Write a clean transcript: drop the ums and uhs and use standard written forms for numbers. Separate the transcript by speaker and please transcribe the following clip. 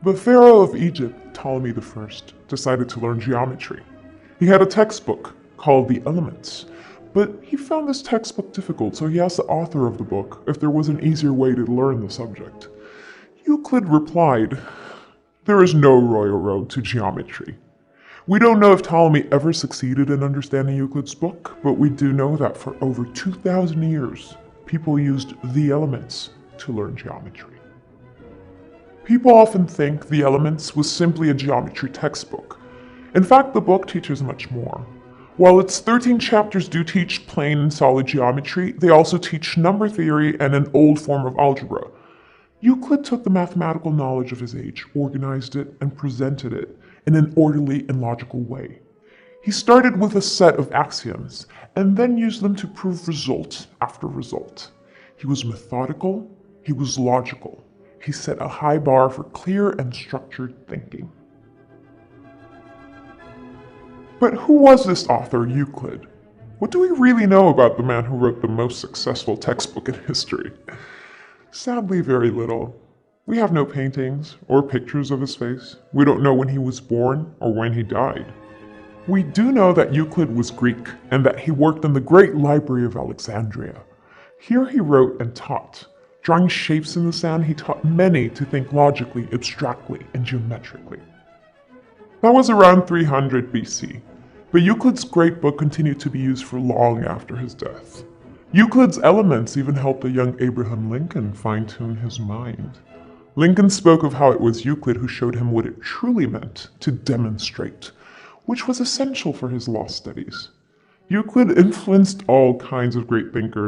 Speaker 1: The Pharaoh of Egypt, Ptolemy I, decided to learn geometry. He had a textbook called The Elements, but he found this textbook difficult, so he asked the author of the book if there was an easier way to learn the subject. Euclid replied, "There is no royal road to geometry." We don't know if Ptolemy ever succeeded in understanding Euclid's book, but we do know that for over 2,000 years, people used The Elements to learn geometry. People often think The Elements was simply a geometry textbook. In fact, the book teaches much more. While its 13 chapters do teach plain and solid geometry, they also teach number theory and an old form of algebra. Euclid took the mathematical knowledge of his age, organized it, and presented it in an orderly and logical way. He started with a set of axioms, and then used them to prove result after result. He was methodical, he was logical. He set a high bar for clear and structured thinking. But who was this author, Euclid? What do we really know about the man who wrote the most successful textbook in history? Sadly, very little. We have no paintings or pictures of his face. We don't know when he was born or when he died. We do know that Euclid was Greek and that he worked in the great library of Alexandria. Here he wrote and taught. Drawing shapes in the sand, he taught many to think logically, abstractly, and geometrically. That was around 300 BC, but Euclid's great book continued to be used for long after his death. Euclid's Elements even helped a young Abraham Lincoln fine-tune his mind. Lincoln spoke of how it was Euclid who showed him what it truly meant to demonstrate, which was essential for his law studies. Euclid influenced all kinds of great thinkers